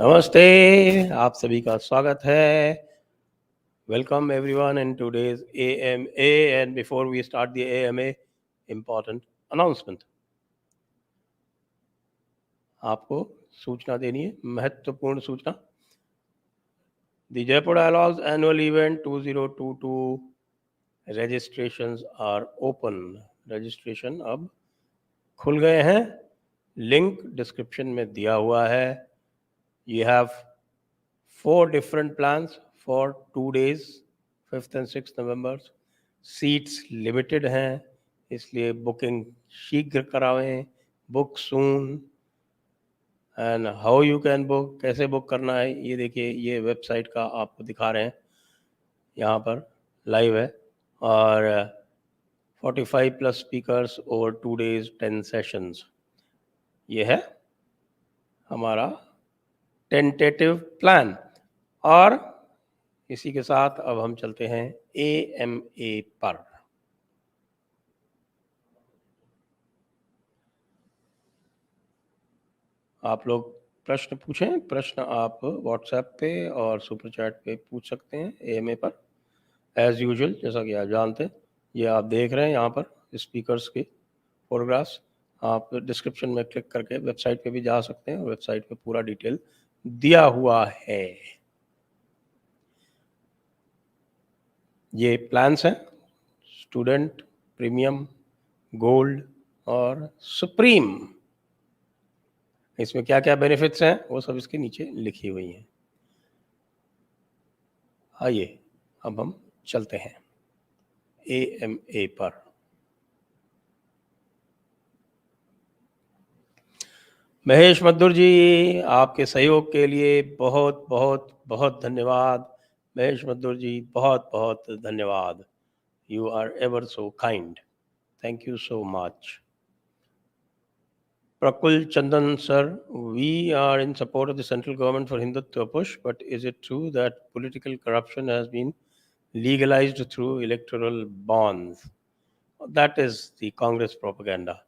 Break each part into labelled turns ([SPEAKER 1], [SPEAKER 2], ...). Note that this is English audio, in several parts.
[SPEAKER 1] नमस्ते, आप सभी का स्वागत है। Welcome everyone in today's AMA and before we start the AMA, important announcement. आपको सूचना देनी है, महत्वपूर्ण सूचना। The Jaipur Dialogues annual event 2022 registrations are open। रजिस्ट्रेशन अब खुल गए हैं, लिंक डिस्क्रिप्शन में दिया हुआ है। You have 4 different plans for 2 days, 5th and 6th November। Seats limited हैं, इसलिए बुकिंग शीघ्र करावें। Book soon. And how you can book, कैसे बुक करना है ये देखिए, ये वेबसाइट का आपको दिखा रहे हैं, यहाँ पर लाइव है। और 45 plus speakers over 2 days 10 sessions, ये है हमारा टेंटेटिव प्लान। और इसी के साथ अब हम चलते हैं AMA पर। आप लोग प्रश्न पूछें, प्रश्न आप व्हाट्सएप पे और सुपर चैट पे पूछ सकते हैं AMA पर, एज यूजुअल। जैसा कि आप जानते हैं, ये आप देख रहे हैं यहाँ पर स्पीकर्स के फोटोग्राफ्स। आप डिस्क्रिप्शन में क्लिक करके वेबसाइट पे भी जा सकते हैं, वेबसाइट पे पूरा डिटेल दिया हुआ है। ये प्लान्स हैं, स्टूडेंट, प्रीमियम, गोल्ड और सुप्रीम। इसमें क्या क्या बेनिफिट्स हैं वो सब इसके नीचे लिखी हुई हैं। आइए अब हम चलते हैं AMA पर। महेश मद्दुर जी, आपके सहयोग के लिए बहुत बहुत बहुत धन्यवाद। महेश मद्दुर जी, बहुत बहुत धन्यवाद। You are ever so kind, thank you so much. Prakul Chandan sir, we are in support of the central government for Hindutva push, but is it true that political corruption has been legalized through electoral bonds? That is the Congress propaganda.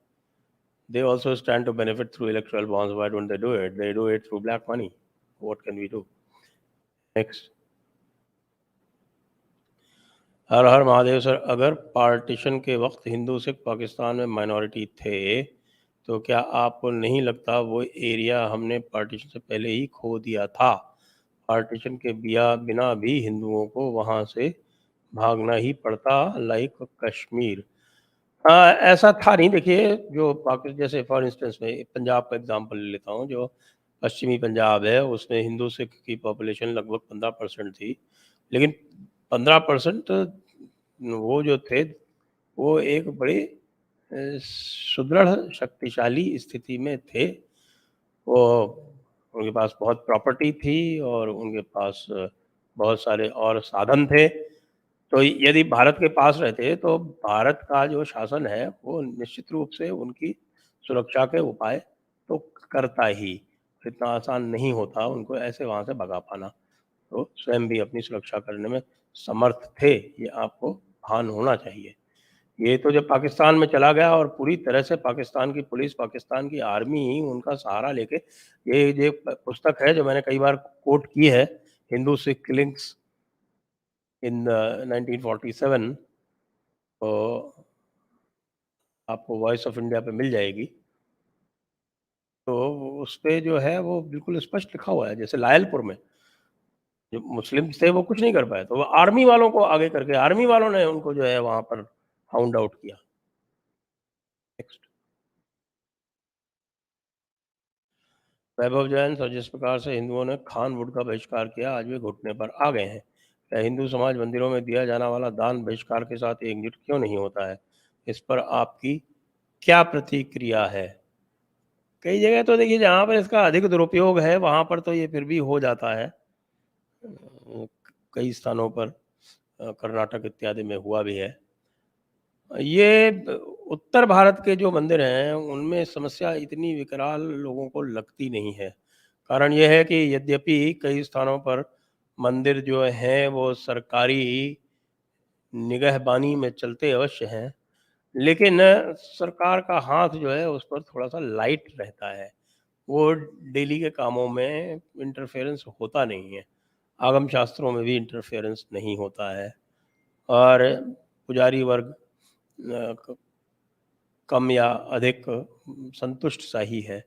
[SPEAKER 1] They also stand to benefit through electoral bonds. Why don't they do it? They do it through black money. What can we do? Next. Her her Mahadev sir, अगर partition के वक्त हिंदू सिख पाकिस्तान में minority थे, तो क्या आपको नहीं लगता वो एरिया हमने पार्टीशन से पहले ही खो दिया था? पार्टीशन के बिना भी हिंदुओं को वहाँ से भागना ही पड़ता, लाइक कश्मीर। ऐसा था नहीं। देखिए, जो पाकिस्तान, जैसे फॉर इंस्टेंस में पंजाब का एग्जांपल ले लेता हूँ, जो पश्चिमी पंजाब है उसमें हिंदू सिख की पॉपुलेशन लगभग 15% थी, लेकिन 15% वो जो थे वो एक बड़े सुदृढ़ शक्तिशाली स्थिति में थे। वो, उनके पास बहुत प्रॉपर्टी थी और उनके पास बहुत सारे और साधन थे। तो यदि भारत के पास रहते तो भारत का जो शासन है वो निश्चित रूप से उनकी सुरक्षा के उपाय तो करता ही। इतना आसान नहीं होता उनको ऐसे वहाँ से भगा पाना। तो स्वयं भी अपनी सुरक्षा करने में समर्थ थे, ये आपको भान होना चाहिए। ये तो जब पाकिस्तान में चला गया और पूरी तरह से पाकिस्तान की पुलिस, पाकिस्तान की आर्मी ही उनका सहारा लेके, ये पुस्तक है जो मैंने कई बार कोट की है, हिंदू सिख किलिंग्स इन 1947, तो आपको वॉइस ऑफ इंडिया पे मिल जाएगी। तो उस पे जो है वो बिल्कुल स्पष्ट लिखा हुआ है। जैसे लायलपुर में जो मुस्लिम्स थे वो कुछ नहीं कर पाए, तो वो आर्मी वालों को आगे करके आर्मी वालों ने उनको जो है वहाँ पर हाउंड आउट किया। नेक्स्ट। वैभव जैन सर, जिस प्रकार से हिंदुओं ने खान वुड का बहिष्कार किया, आज वे घुटने पर आ गए हैं। क्या हिंदू समाज मंदिरों में दिया जाने वाला दान बहिष्कार के साथ एकजुट क्यों नहीं होता है? इस पर आपकी क्या प्रतिक्रिया है? कई जगह तो देखिए, जहाँ पर इसका अधिक दुरुपयोग है वहाँ पर तो ये फिर भी हो जाता है। कई स्थानों पर कर्नाटक इत्यादि में हुआ भी है। ये उत्तर भारत के जो मंदिर हैं उनमें समस्या इतनी विकराल लोगों को लगती नहीं है। कारण ये है कि यद्यपि कई स्थानों पर मंदिर जो हैं वो सरकारी निगहबानी में चलते अवश्य हैं, लेकिन सरकार का हाथ जो है उस पर थोड़ा सा लाइट रहता है। वो डेली के कामों में इंटरफेरेंस होता नहीं है, आगम शास्त्रों में भी इंटरफेरेंस नहीं होता है, और पुजारी वर्ग कम या अधिक संतुष्ट सा ही है।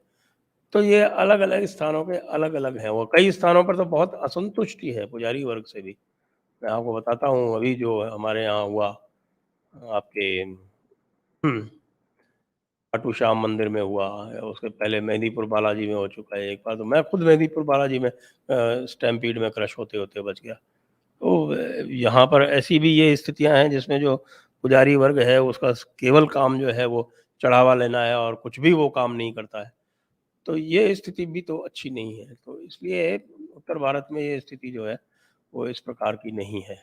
[SPEAKER 1] तो ये अलग अलग स्थानों पे अलग अलग हैं, वो कई स्थानों पर तो बहुत असंतुष्टि है पुजारी वर्ग से भी। मैं आपको बताता हूँ, अभी जो हमारे यहाँ हुआ आपके खाटू श्याम मंदिर में हुआ है, उसके पहले मेहंदीपुर बालाजी में हो चुका है एक बार। तो मैं खुद मेहंदीपुर बालाजी में स्टैम्पीड में क्रश होते होते बच गया। तो यहाँ पर ऐसी भी ये स्थितियाँ हैं जिसमें जो पुजारी वर्ग है उसका केवल काम जो है वो चढ़ावा लेना है, और कुछ भी वो काम नहीं करता है। तो ये स्थिति भी तो अच्छी नहीं है। तो इसलिए उत्तर भारत में ये स्थिति जो है वो इस प्रकार की नहीं है,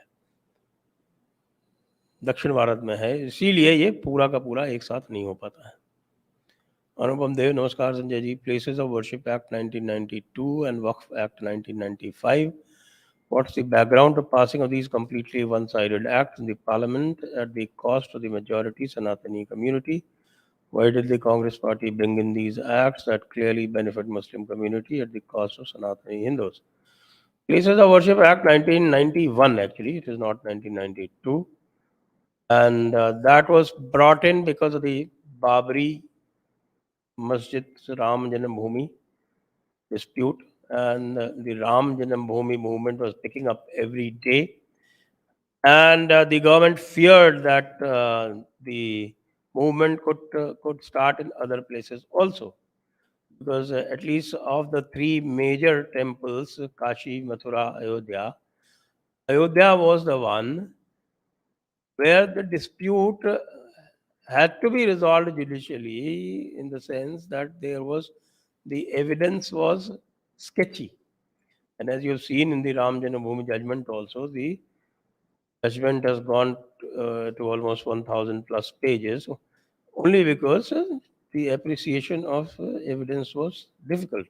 [SPEAKER 1] दक्षिण भारत में है, इसीलिए ये पूरा का पूरा एक साथ नहीं हो पाता है। अनुपम देव, नमस्कार Sanjay ji. Places of worship act 1992 and Waqf act 1995. What's the background of passing of these completely one-sided acts in the parliament at the cost of the majority Sanatani community? Why did the Congress party bring in these acts that clearly benefit Muslim community at the cost of Sanatani Hindus? Places of Worship Act 1991, actually, it is not 1992. And that was brought in because of the Babri Masjid Ram Janambhoomi dispute, and the Ram Janambhoomi movement was picking up every day, and the government feared that the movement could start in other places also, because at least of the three major temples, Kashi, Mathura, Ayodhya was the one where the dispute had to be resolved judicially, in the sense that the evidence was sketchy. And as you've seen in the Ram Janambhoomi judgment also, the judgment has gone to almost 1000 plus pages, only because the appreciation of evidence was difficult.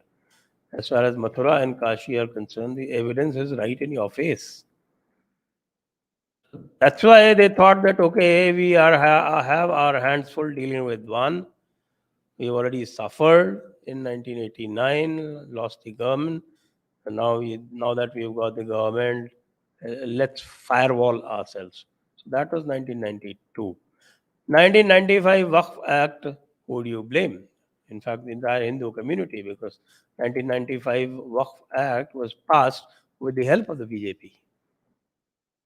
[SPEAKER 1] As far as Mathura and Kashi are concerned, the evidence is right in your face. That's why they thought that, okay, we have our hands full dealing with one. We already suffered in 1989, lost the government, and now that we've got the government, let's firewall ourselves. So that was 1992. 1995 Waqf Act, who do you blame? In fact, the entire Hindu community, because 1995 Waqf Act was passed with the help of the BJP.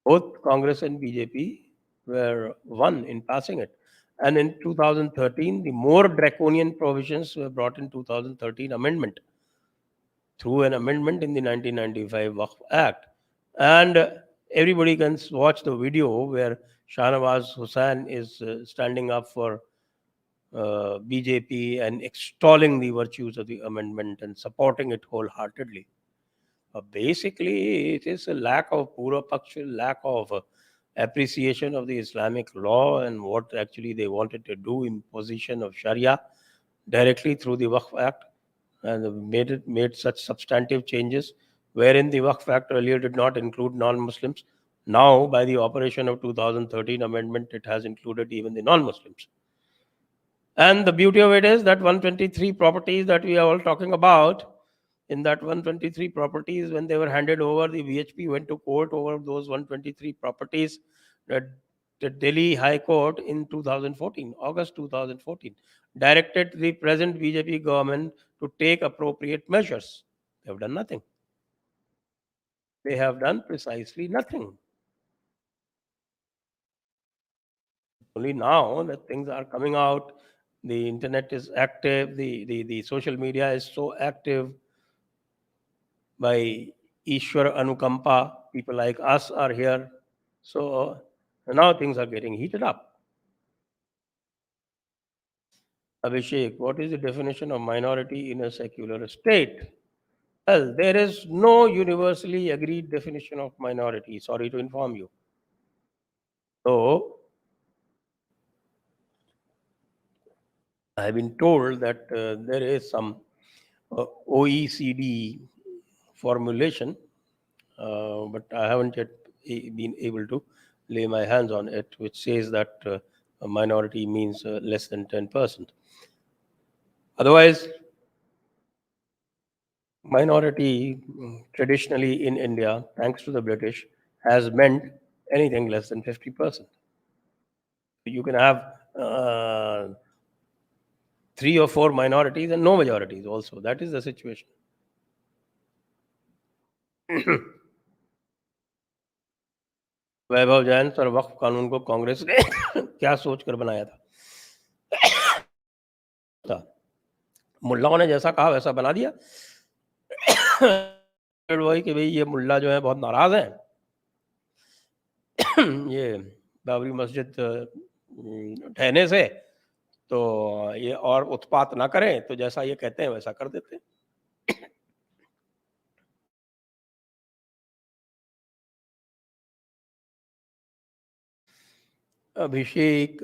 [SPEAKER 1] Both Congress and BJP were one in passing it. And in 2013, the more draconian provisions were brought in 2013 amendment, through an amendment in the 1995 Waqf Act. And everybody can watch the video where Shahnawaz Hussain is standing up for BJP and extolling the virtues of the amendment and supporting it wholeheartedly. Basically, it is a lack of pura paksha, lack of appreciation of the Islamic law and what actually they wanted to do, imposition of Sharia directly through the Waqf Act, and made such substantive changes, wherein the Waqf Act earlier did not include non-Muslims. Now, by the operation of 2013 amendment, it has included even the non-Muslims. And the beauty of it is that 123 properties that we are all talking about, in that 123 properties, when they were handed over, the VHP went to court over those 123 properties. The Delhi High Court in 2014, August 2014, directed the present BJP government to take appropriate measures. They have done nothing. They have done precisely nothing. Only now that things are coming out, the internet is active, the social media is so active. By Ishwar Anukampa, people like us are here. So now things are getting heated up. Abhishek, what is the definition of minority in a secular state? Well, there is no universally agreed definition of minority. Sorry to inform you. So I have been told that there is some OECD formulation, but I haven't yet been able to lay my hands on it, which says that a minority means less than 10%. Otherwise, Minority traditionally in India, thanks to the British, has meant anything less than 50%. You can have three or four minorities and no majorities also. That is the situation. वैभव जयंत और वक्फ कानून को कांग्रेस ने क्या सोचकर बनाया था? मुल्लाओं ने जैसा कहा वैसा बना दिया। वही कि भाई ये मुल्ला जो है बहुत नाराज हैं, ये बाबरी मस्जिद ढहने से, तो ये और उत्पात ना करें, तो जैसा ये कहते हैं वैसा कर देते हैं। अभिषेक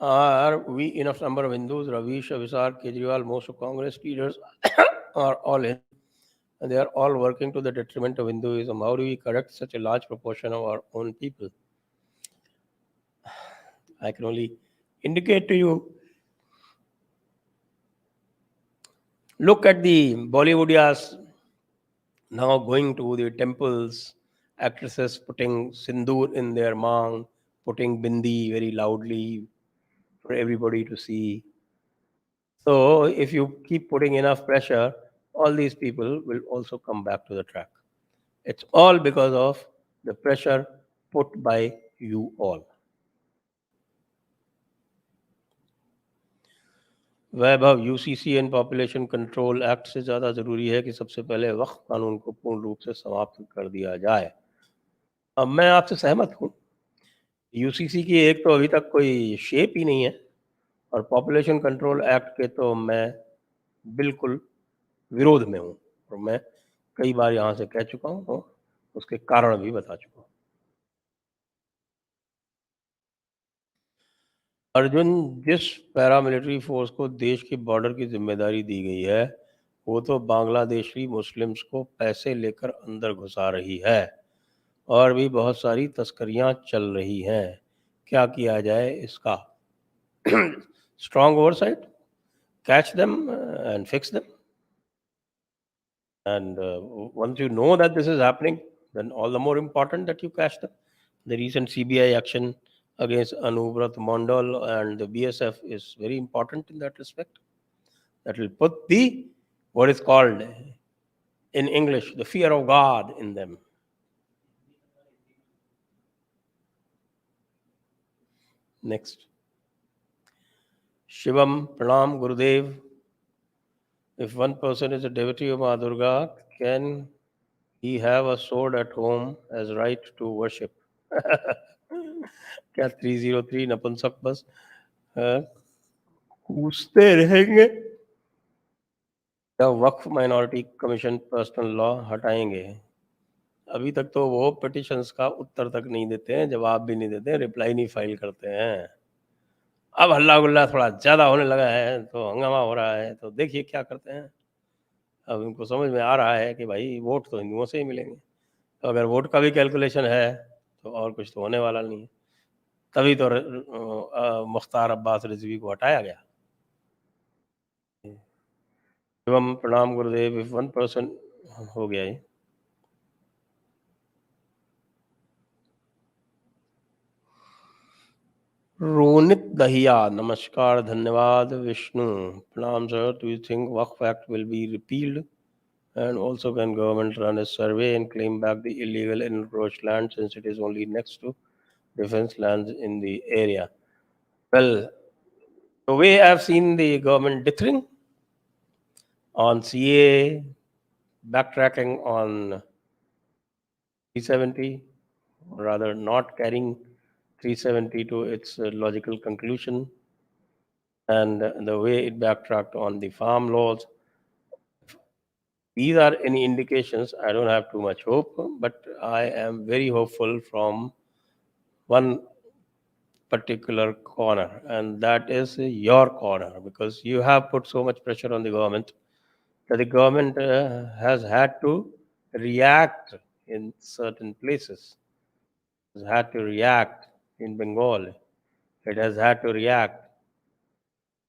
[SPEAKER 1] are we enough number of Hindus? Ravish, Avisar, Kejriwal, most of Congress leaders are all in, and they are all working to the detriment of Hinduism. How do we correct such a large proportion of our own people? I can only indicate to you, look at the Bollywoodias now going to the temples, actresses putting sindoor in their mang, putting bindi very loudly for everybody to see. So if you keep putting enough pressure, all these people will also come back to the track. It's all because of the pressure put by you all. Vaibhav, UCC and population control act से ज़्यादा ज़रूरी है कि सबसे पहले वक्फ कानून को पूर्ण रूप से समाप्त कर दिया जाए। अब मैं आपसे सहमत हूँ। यूसीसी की एक तो अभी तक कोई शेप ही नहीं है, और पॉपुलेशन कंट्रोल एक्ट के तो मैं बिल्कुल विरोध में हूँ, और मैं कई बार यहाँ से कह चुका हूँ और उसके कारण भी बता चुका हूँ। अर्जुन, जिस पैरामिलिट्री फोर्स को देश की बॉर्डर की जिम्मेदारी दी गई है, वो तो बांग्लादेशी मुस्लिम्स को पैसे लेकर अंदर घुसा रही है, और भी बहुत सारी तस्करियां चल रही हैं। क्या किया जाए इसका? Strong oversight, catch them and fix them. And once you know that this is happening, then all the more important that you catch them. The recent CBI action against Anubrat Mondal and the BSF is very important in that respect. That will put the, what is called in English, the fear of God in them. Next. Shivam, Pranam, Gurudev. If one person is a devotee of Ma Durga, can he have a sword at home as right to worship? क्या 303 नपुंसक बस कूदते रहेंगे? क्या वक्फ minority commission personal law हटाएंगे? अभी तक तो वो पिटिशंस का उत्तर तक नहीं देते हैं, जवाब भी नहीं देते हैं, रिप्लाई नहीं फाइल करते हैं। अब हल्ला गुल्ला थोड़ा ज़्यादा होने लगा है, तो हंगामा हो रहा है, तो देखिए क्या करते हैं। अब उनको समझ में आ रहा है कि भाई वोट तो हिंदुओं से ही मिलेंगे, तो अगर वोट का भी कैलकुलेशन है तो और कुछ तो होने वाला नहीं है। तभी तो मुख्तार अब्बास रिजवी को हटाया गया। एवं प्रणाम गुरुदेव, इफ वन पर्सन हो गया ये। रोनित दहिया, नमस्कार, धन्यवाद विष्णु। प्रणाम sir, do you think Waqf act will be repealed? And also, can government run a survey and claim back the illegal encroached land, since it is only next to defense lands in the area? Well, the way I've seen the government dithering on CA, backtracking on 370, rather not carrying 370 to its logical conclusion, and the way it backtracked on the farm laws. These are any indications. I don't have too much hope, but I am very hopeful from one particular corner, and that is your corner, because you have put so much pressure on the government that the government has had to react in certain places. Has had to react in Bengal. It has had to react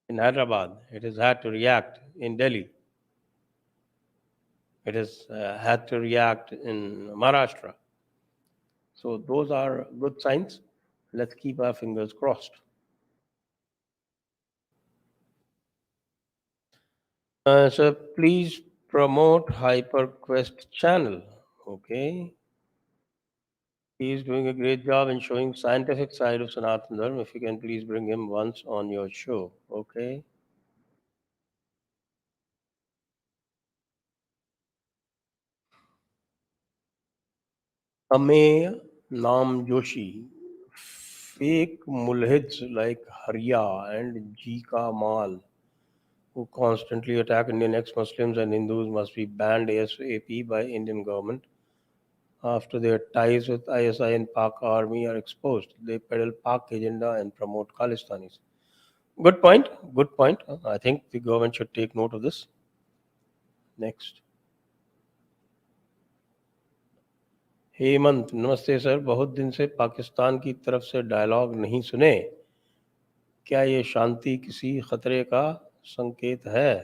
[SPEAKER 1] in Hyderabad. It has had to react in Delhi. It has had to react in Maharashtra. So those are good signs. Let's keep our fingers crossed. So please promote HyperQuest channel. Okay. He is doing a great job in showing scientific side of Sanatana Dharma. If you can please bring him once on your show. Okay. Ameya Nam Joshi. Fake mulhids like Harya and Jika Mal who constantly attack Indian ex-Muslims and Hindus must be banned ASAP by Indian government after their ties with ISI and Pak army are exposed. They peddle Pak agenda and promote Khalistanis. Good point. Good point. I think the government should take note of this. Next. Hemant नमस्ते sir बहुत दिन से पाकिस्तान की तरफ से dialogue नहीं सुने क्या ये शांति किसी खतरे का संकेत है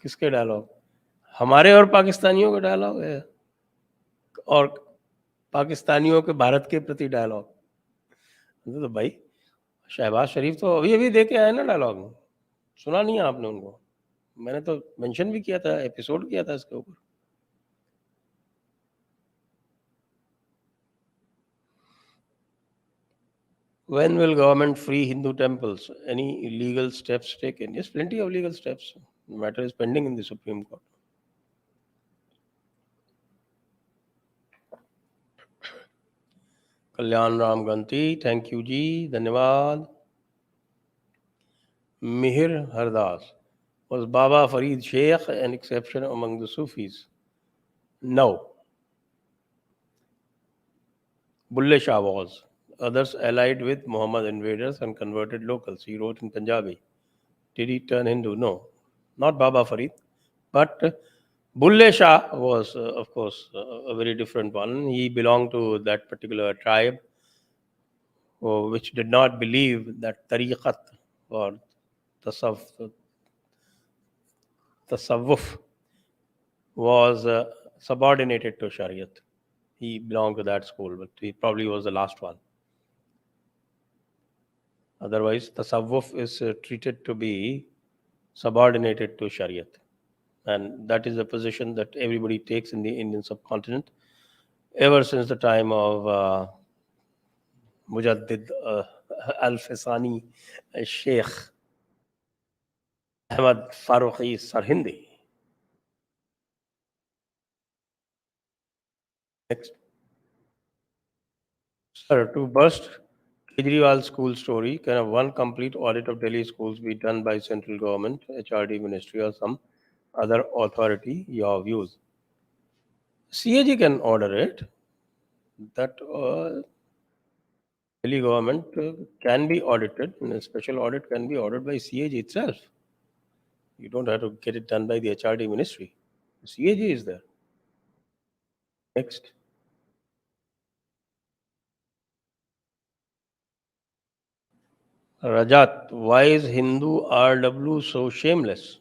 [SPEAKER 1] किसके डायलॉग हमारे और पाकिस्तानियों के डायलॉग है और पाकिस्तानियों के भारत के प्रति डायलॉग तो भाई शहबाज शरीफ तो अभी अभी दे के आए ना डायलॉग सुना नहीं है आपने उनको मैंने तो मेंशन भी किया था एपिसोड किया था इसके ऊपर when will government free Hindu temples any legal steps taken yes plenty of legal steps the matter is pending in the Supreme Court Kalyan Ram Ganti thank you ji धन्यवाद Mihir Hardas was Baba Farid Sheikh an exception among the Sufis no Bulle Shah was others allied with Muhammad invaders and converted locals he wrote in Punjabi did he turn Hindu no not Baba Farid but Bulle Shah was of course a very different one he belonged to that particular tribe which did not believe that tariqat or tasawwuf, tasawwuf was subordinated to Shariat. He belonged to that school, but he probably was the last one. Otherwise, tasawwuf is treated to be subordinated to Shariat. And that is a position that everybody takes in the Indian subcontinent ever since the time of Mujaddid Al-Fasani Sheikh Ahmad Farooqi Sarhindi. Next. Sir, to burst Kejriwal school story, can a one complete audit of Delhi schools be done by central government, HRD ministry or some other authority? Your views. CAG can order it. That Delhi government can be audited, and a special audit can be ordered by CAG itself. You don't have to get it done by the HRD ministry. CAG is there. Next. Rajat, why is Hindu RW so shameless?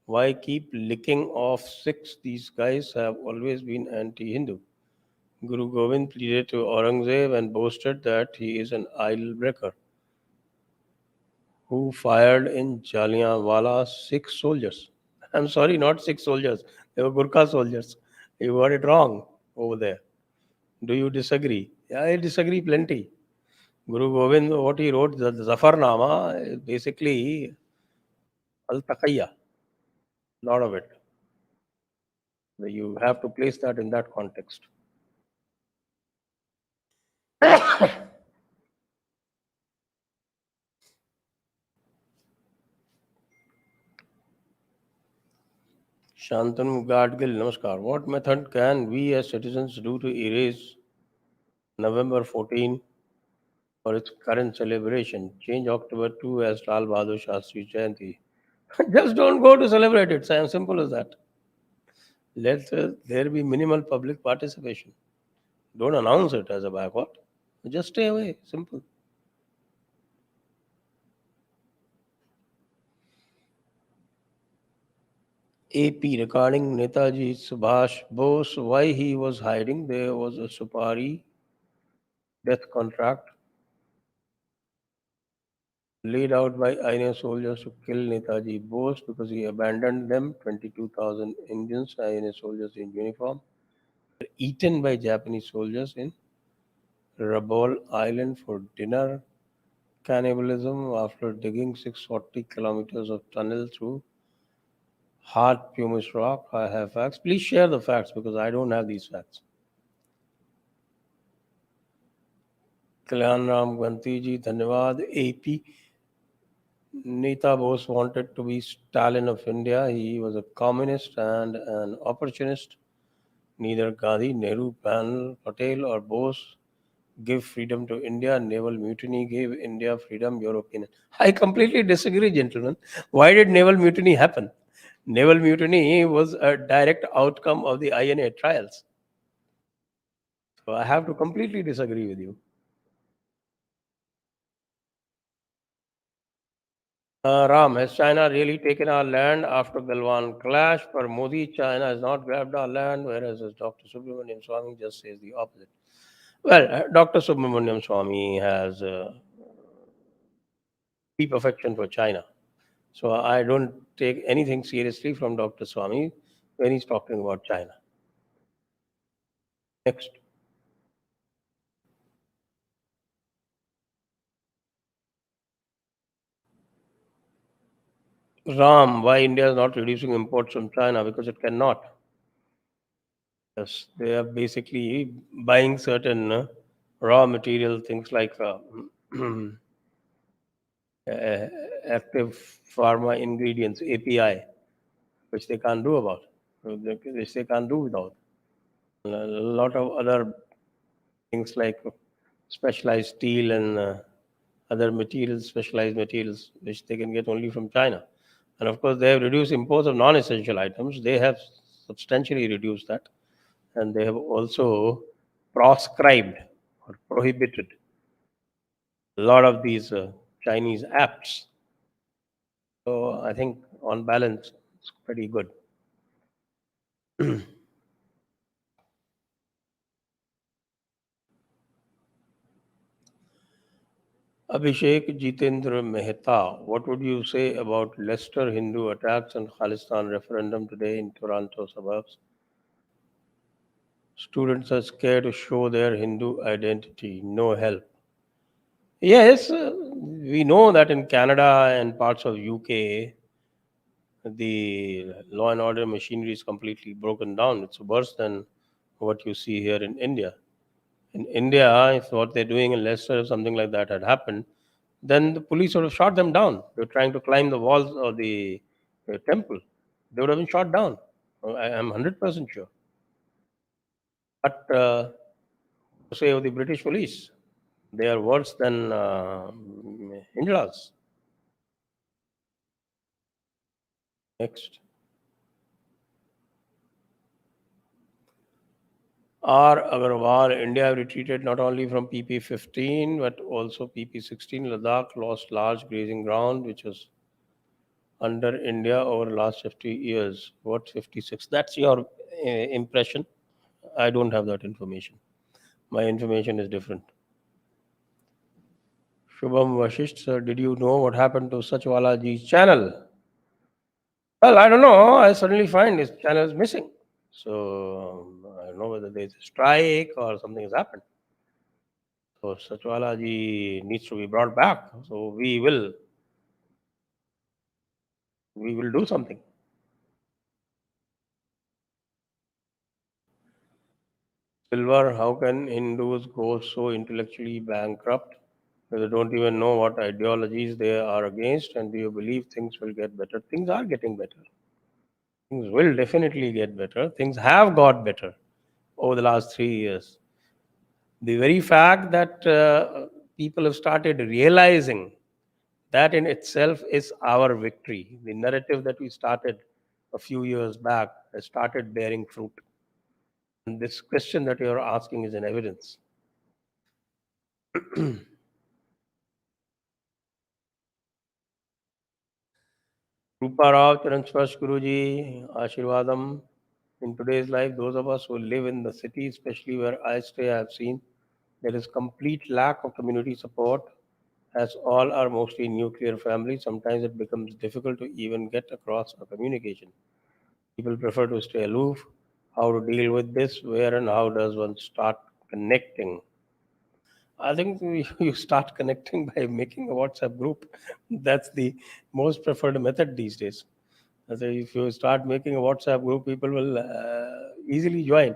[SPEAKER 1] Why keep licking off Sikhs? These guys have always been anti-Hindu. Guru Gobind pleaded to Aurangzeb and boasted that he is an idol breaker who fired in Jallianwala Sikh soldiers. I'm sorry, not Sikh soldiers. They were Gurkha soldiers. You got it wrong over there. Do you disagree? Yeah, I disagree plenty. Guru Gobind, what he wrote, the Zafarnama, is basically Al-Taqiyya, a lot of it. You have to place that in that context. Shantanu Gadgil, Namaskar. What method can we as citizens do to erase November 14 for its current celebration? Change October 2 as Lal Bahadur Shastri Jayanti. Just don't go to celebrate it. It's as simple as that. Let there be minimal public participation. Don't announce it as a backward. Just stay away. Simple. AP regarding Netaji Subhash Bose, why he was hiding. There was a Supari death contract laid out by INA soldiers to kill Netaji Bose because he abandoned them. 22,000 Indians, INA soldiers in uniform, were eaten by Japanese soldiers in Rabol Island for dinner. Cannibalism after digging 640 kilometers of tunnel through hard pumice rock. I have facts. Please share the facts because I don't have these facts. Kalyan Ram Ganti ji, Dhanyavad. AP Neta Bose wanted to be Stalin of India. He was a communist and an opportunist. Neither Gandhi, Nehru, Patel, or Bose give freedom to India. Naval mutiny gave India freedom. Your opinion? I completely disagree, gentlemen. Why did naval mutiny happen? Naval mutiny was a direct outcome of the INA trials. So I have to completely disagree with you. Ram, has China really taken our land after Galwan clash? For Modi, China has not grabbed our land, whereas as Dr. Subramaniam Swami just says the opposite. Well, Dr. Subramaniam Swami has deep affection for China. So I don't take anything seriously from Dr. Swami when he's talking about China. Next. Ram, why India is not reducing imports from China? Because it cannot. Yes, they are basically buying certain raw material, things like uh, active pharma ingredients, API, which they can't do about, which they can't do without. A lot of other things like specialized steel and other materials, specialized materials, which they can get only from China. And of course, they have reduced imports of non essential items. They have substantially reduced that. And they have also proscribed or prohibited a lot of these Chinese apps. So I think on balance, it's pretty good. Abhishek Jitendra Mehta, what would you say about Leicester Hindu attacks and Khalistan referendum today in Toronto suburbs? Students are scared to show their Hindu identity. No help. Yes, we know that in Canada and parts of UK, the law and order machinery is completely broken down. It's worse than what you see here in India. In India, if what they're doing in Leicester, if something like that had happened, then the police would have shot them down. They were trying to climb the walls of the temple. They would have been shot down. I am 100% sure. But say of the British police, they are worse than in-laws. Next. R. Agarwal, India retreated not only from PP-15 but also PP-16. Ladakh lost large grazing ground which was under India over the last 50 years. What 56? That's your impression. I don't have that information. My information is different. Shubham Vashisht, sir, did you know what happened to Sachwala ji's channel? Well, I don't know. I suddenly find his channel is missing. So I don't know whether there's a strike or something has happened. So Sachwala ji needs to be brought back. So we will do something. Silver, how can Hindus go so intellectually bankrupt? They don't even know what ideologies they are against, and do you believe things will get better? Things are getting better. Things will definitely get better. Things have got better over the last 3 years. The very fact that people have started realizing that in itself is our victory. The narrative that we started a few years back has started bearing fruit. And this question that you're asking is an evidence. Rupa Rao, Charan Sparsh Guruji, Ashirvadam. In today's life, those of us who live in the city, especially where I stay, I have seen there is complete lack of community support. As all are mostly nuclear families, sometimes it becomes difficult to even get across a communication. People prefer to stay aloof. How to deal with this? Where and how does one start connecting? I think you start connecting by making a WhatsApp group. That's the most preferred method these days. So if you start making a WhatsApp group, people will easily join.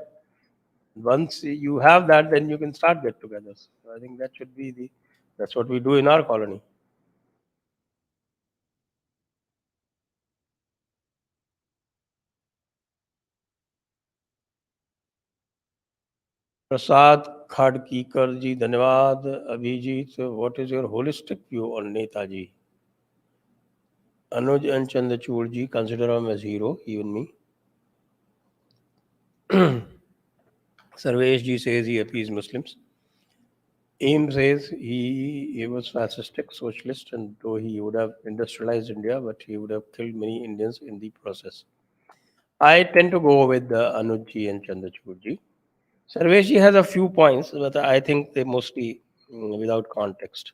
[SPEAKER 1] Once you have that, then you can start get-togethers. So I think that should be the. That's what we do in our colony. प्रसाद खाड़कीकर जी धन्यवाद Abhijeet what is your holistic view on Netaji Anuj and Chandachur ji consider him as hero even me Sarvesh ji says he appeased Muslims Aim says he was fascistic socialist and though he would have industrialized India but he would have killed many Indians in the process I tend to go with Anuj ji and Chandachur ji Sarvesh ji has a few points but I think they mostly without context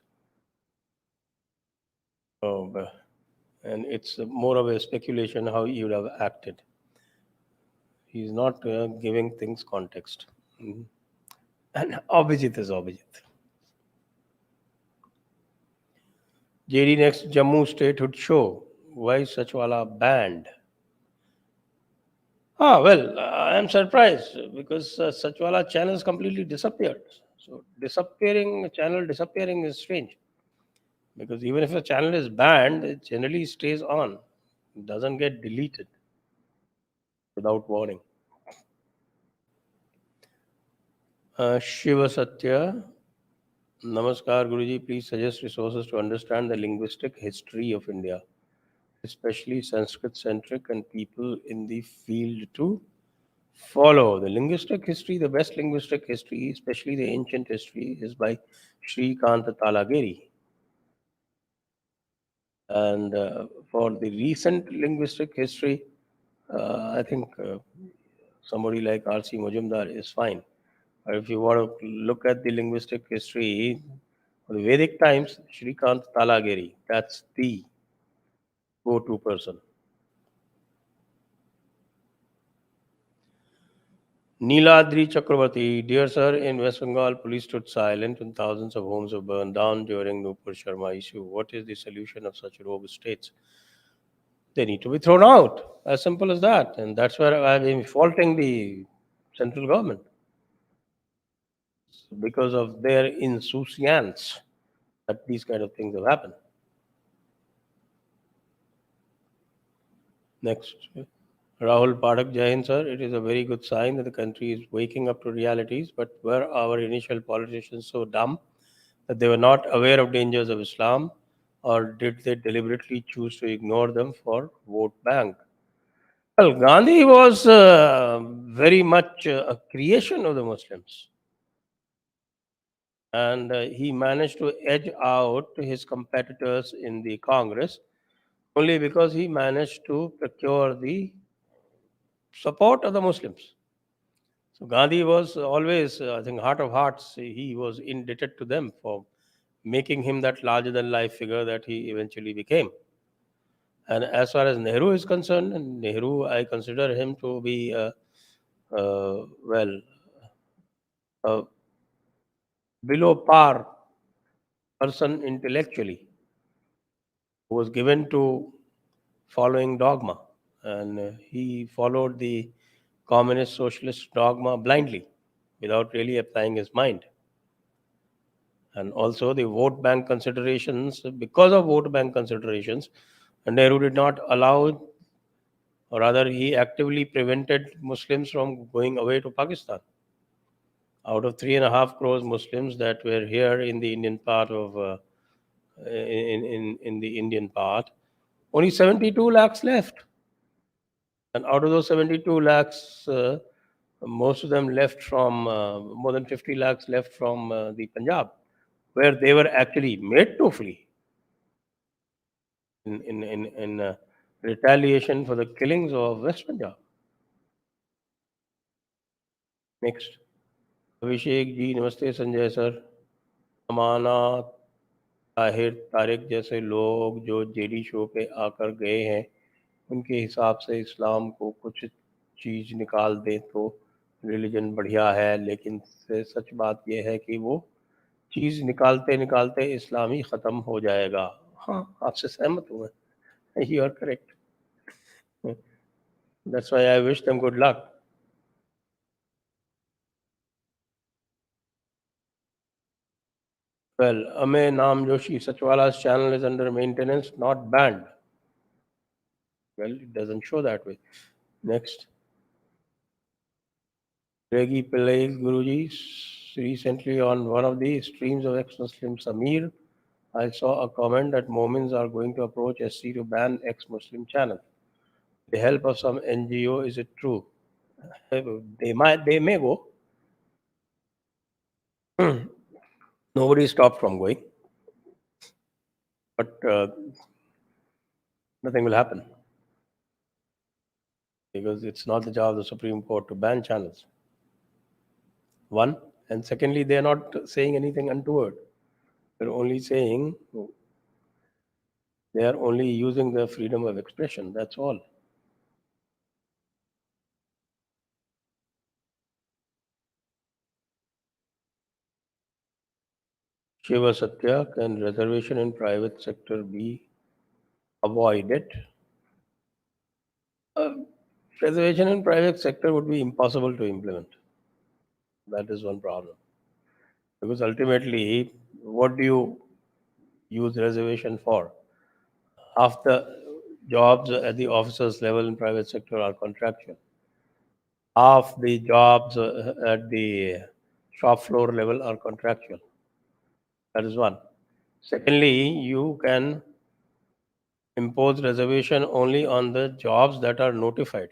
[SPEAKER 1] oh, and it's more of a speculation how he would have acted. He's not giving things context. Mhm. And Abhijit is Abhijit. JD next Jammu statehood show. Why Sachwala banned? Well, I'm surprised because Sachwala channel has completely disappeared. So disappearing is strange because even if a channel is banned, it generally stays on. It doesn't get deleted without warning. Shiva Satya, Namaskar, Guruji. Please suggest resources to understand the linguistic history of India, especially Sanskrit centric and people in the field to follow. The linguistic history, the best linguistic history, especially the ancient history, is by Shrikant Talagiri. And for the recent linguistic history, I think somebody like R.C. Majumdar is fine. Or if you want to look at the linguistic history, for the Vedic times, Shrikant Talagiri, that's the go-to person. Neeladri Chakravarti, dear sir, in West Bengal, police stood silent and thousands of homes were burned down during Nupur Sharma issue. What is the solution of such rogue states? They need to be thrown out. As simple as that. And that's where I've been faulting the central government because of their insouciance that these kind of things have happened. Next. Rahul Pathak Jain, sir, it is a very good sign that the country is waking up to realities, but were our initial politicians so dumb that they were not aware of dangers of Islam, or did they deliberately choose to ignore them for vote bank? Well, Gandhi was very much a creation of the Muslims, and he managed to edge out his competitors in the Congress only because he managed to procure the support of the Muslims. So Gandhi was always, I think, heart of hearts, he was indebted to them for making him that larger than life figure that he eventually became. And as far as Nehru is concerned, Nehru, I consider him to be, well, a below par person intellectually, who was given to following dogma. And he followed the communist socialist dogma blindly without really applying his mind. And also the vote bank considerations, because of vote bank considerations, Nehru did not allow, or rather, he actively prevented Muslims from going away to Pakistan. Out of 3.5 crores Muslims that were here in the Indian part of in the Indian part, only 72 lakhs left, and out of those 72 lakhs, most of them left from more than 50 lakhs left from the Punjab. where they were actually made to flee in retaliation for the killings of West Punjab. Next, Abhishek ji नमस्ते Sanjay sir. अमाना ताहिर तारिक जैसे लोग जो JD show पे आकर गए हैं, उनके हिसाब से इस्लाम को कुछ चीज़ निकाल दे तो रिलीजन बढ़िया है, लेकिन सच बात यह है कि वो चीज़ निकालते निकालते इस्लाम ही ख़त्म हो जाएगा. हाँ, आपसे सहमत हूँ मैं. You are correct. That's why I wish them good luck. Well, Ame Naam Joshi, Sachwala's channel is under maintenance, not banned. Well, it doesn't show that way. Next. Regi Pillai Guruji, recently on one of the streams of ex-Muslim Samir, I saw a comment that Momins are going to approach SC to ban ex-Muslim channel. With the help of some NGO, is it true? They may go. Nobody stopped from going, but nothing will happen because it's not the job of the Supreme Court to ban channels. One, and secondly, they are not saying anything untoward. They're only saying they are only using their freedom of expression. That's all. Shiva Satya, can reservation in private sector be avoided? Uh, Reservation in private sector would be impossible to implement. That is one problem. Because ultimately, what do you use reservation for? Half the jobs at the officers level in private sector are contractual. Half the jobs at the shop floor level are contractual. That is one. Secondly, you can impose reservation only on the jobs that are notified.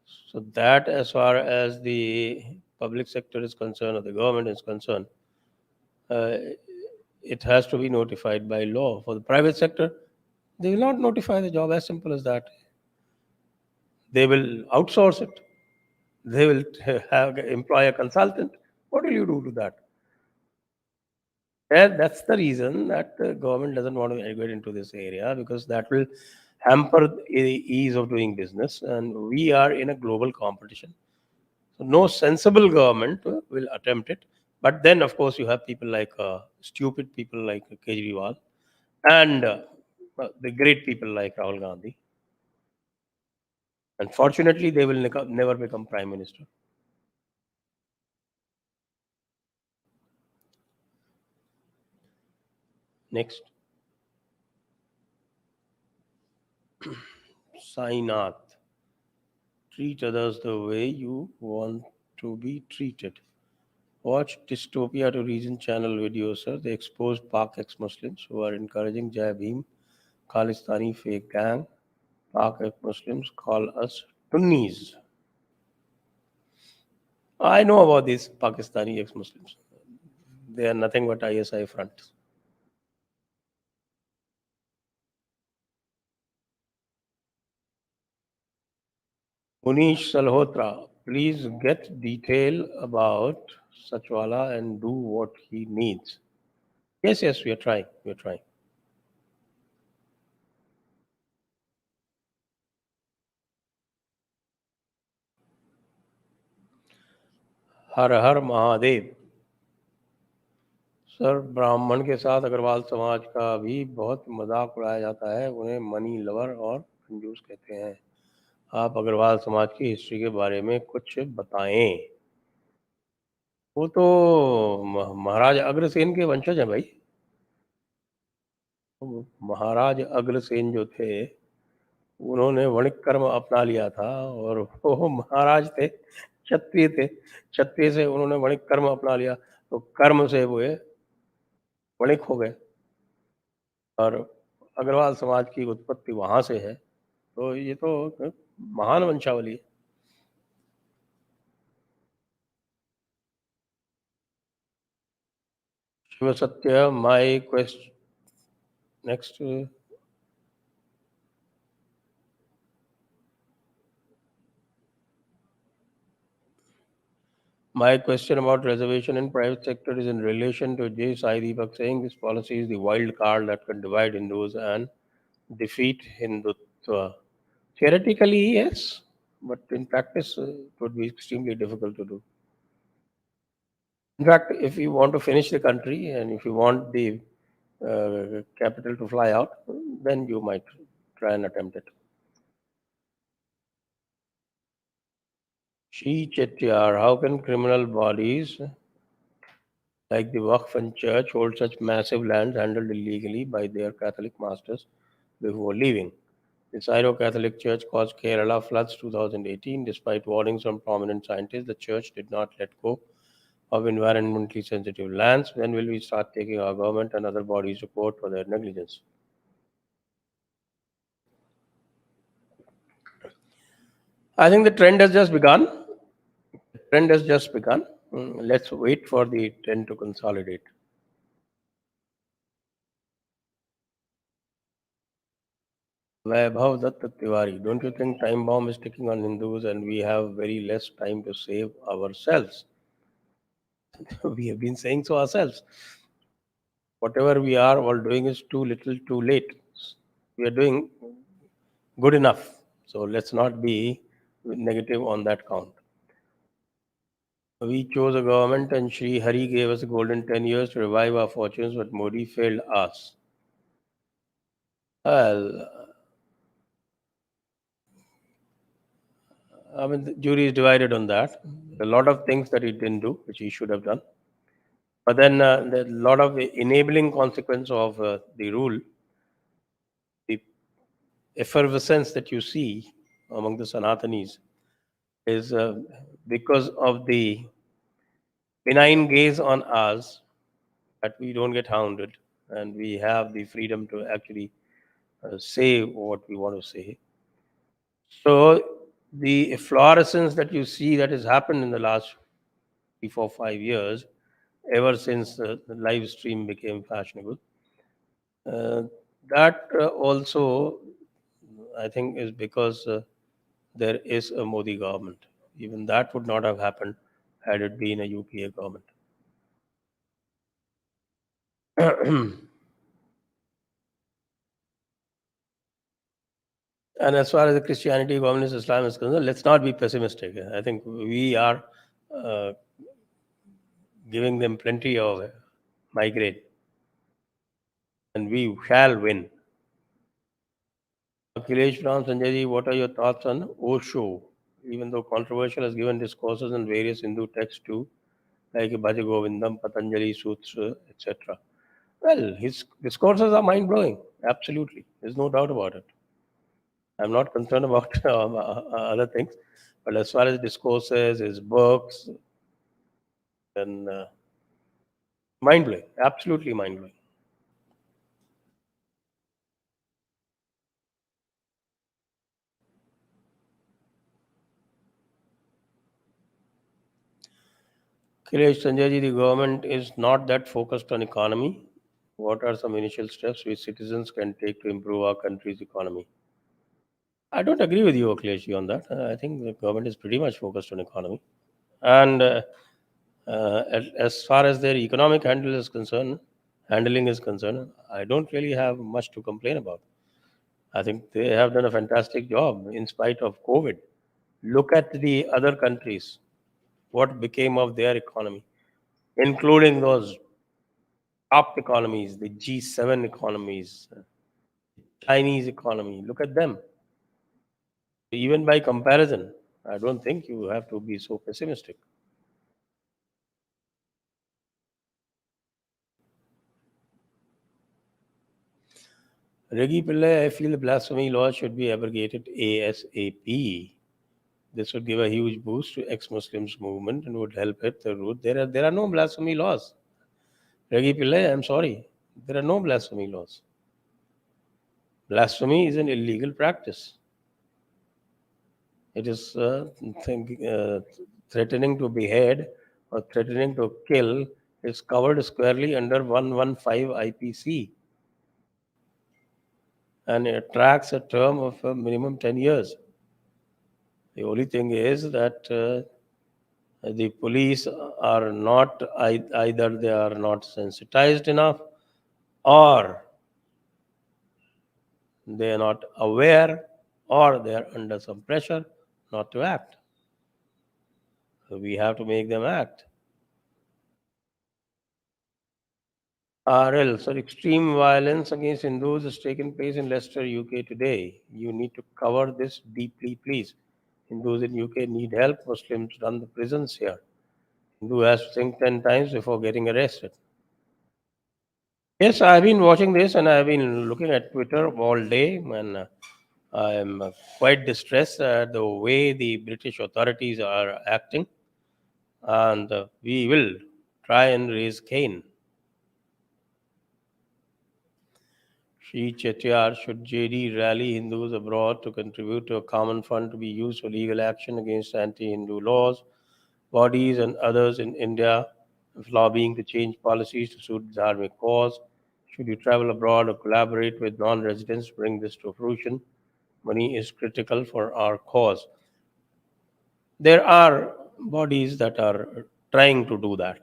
[SPEAKER 1] So that, as far as the public sector is concerned or the government is concerned, uh, it has to be notified by law. For the private sector, they will not notify the job. As simple as that. They will outsource it. They will employ a consultant. What will you do to that? And that's the reason that the government doesn't want to get into this area, because that will hamper the ease of doing business. And we are in a global competition. So no sensible government will attempt it. But then, of course, you have people like stupid people like Kejriwal and the great people like Rahul Gandhi. Unfortunately, they will never become prime minister. Next, Sainath. Treat others the way you want to be treated. Watch Dystopia to Reason channel videos, sir. They expose Pak ex-Muslims who are encouraging Jai Bhim, Khalistani fake gang. Pak ex-Muslims call us Tunnis. I know about these Pakistani ex-Muslims. They are nothing but ISI fronts. Munish Salhotra, please get detail about Sachwala and do what he needs. Yes, yes, we are trying. We are trying. Her her Mahadev. Sir, ब्राह्मण के साथ अग्रवाल समाज का भी बहुत मजाक उड़ाया जाता है. उन्हें मनी लवर और कंजूस कहते हैं. आप अग्रवाल समाज की हिस्ट्री के बारे में कुछ बताएं. वो तो महाराज अग्रसेन के वंशज हैं भाई. महाराज अग्रसेन जो थे, उन्होंने वणिक कर्म अपना लिया था, और वो महाराज थे, क्षत्रिय थे. क्षत्रिय से उन्होंने वणिक कर्म अपना लिया, तो कर्म से वो वणिक हो गए. और अग्रवाल समाज की उत्पत्ति वहां से है. तो ये तो महान वंशावली है. Shiva Satya, my question next. My question about reservation in private sector is in relation to J. Sai Deepak saying this policy is the wild card that can divide Hindus and defeat Hindutva. Theoretically, yes, but in practice, it would be extremely difficult to do. In fact, if you want to finish the country and if you want the capital to fly out, then you might try and attempt it. She Chettiar, how can criminal bodies like the Waqf and Church hold such massive lands handled illegally by their Catholic masters before leaving? The Syro-Catholic Church caused Kerala floods 2018. Despite warnings from prominent scientists, the church did not let go of environmentally sensitive lands. When will we start taking our government and other bodies to court for their negligence? I think the trend has just begun. Trend has just begun. Let's wait for the trend to consolidate. Vaibhav Datta Tiwari, don't you think time bomb is ticking on Hindus and we have very less time to save ourselves? We have been saying so ourselves. Whatever we are all doing is too little, too late. We are doing good enough. So let's not be negative on that count. We chose a government and Sri Hari gave us a golden 10 years to revive our fortunes, but Modi failed us. Well, I mean, the jury is divided on that. A lot of things that he didn't do, which he should have done. But then there's a lot of enabling consequence of the rule, the effervescence that you see among the Sanatanis is because of the benign gaze on us that we don't get hounded and we have the freedom to actually say what we want to say. So the efflorescence that you see that has happened in the last 3, 4, 5 years, ever since the live stream became fashionable, uh, that also I think is because there is a Modi government. Even that would not have happened had it been a UPA government. And as far as the Christianity, communist Islam is concerned, let's not be pessimistic. I think we are uh, giving them plenty of migraine, and we shall win. Akhilesh from Sanjay ji, what are your thoughts on Osho? Even though controversial, has given discourses on various Hindu texts too, like Bhaja Govindam, Patanjali Sutra, etc. Well, his discourses are mind blowing. Absolutely. There's no doubt about it. I'm not concerned about other things. But as far as discourses, his books, then mind blowing. Absolutely mind blowing. Kilesh Sanjay ji, the government is not that focused on economy. What are some initial steps which citizens can take to improve our country's economy? I don't agree with you, Akhilesh ji, on that. I think the government is pretty much focused on economy. And as far as their economic handling is concerned, I don't really have much to complain about. I think they have done a fantastic job in spite of COVID. Look at the other countries, what became of their economy, including those top economies, the G7 economies, Chinese economy. Look at them. Even by comparison, I don't think you have to be so pessimistic. Regi Pillai, I feel the blasphemy law should be abrogated ASAP. This would give a huge boost to ex-Muslims movement and would help hit the root. There are no blasphemy laws. Regi Pillai, I'm sorry. There are no blasphemy laws. Blasphemy is an illegal practice. It is threatening to behead or threatening to kill is covered squarely under 115 IPC, and it tracks a term of a minimum 10 years. The only thing is that the police are not, either they are not sensitized enough, or they are not aware, or they are under some pressure not to act. So we have to make them act. RL, so extreme violence against Hindus has taken place in Leicester, UK today. You need to cover this deeply, please. Hindus in UK need help. Muslims run the prisons here. Hindu has to think 10 times before getting arrested. Yes, I've been watching this and I've been looking at Twitter all day, and I'm quite distressed at the way the British authorities are acting, and we will try and raise Cain. Sri Chetiyar, should JD rally Hindus abroad to contribute to a common fund to be used for legal action against anti-Hindu laws, bodies and others in India lobbying to change policies to suit Dharmic cause? Should you travel abroad or collaborate with non-residents to bring this to fruition? Money is critical for our cause. There are bodies that are trying to do that.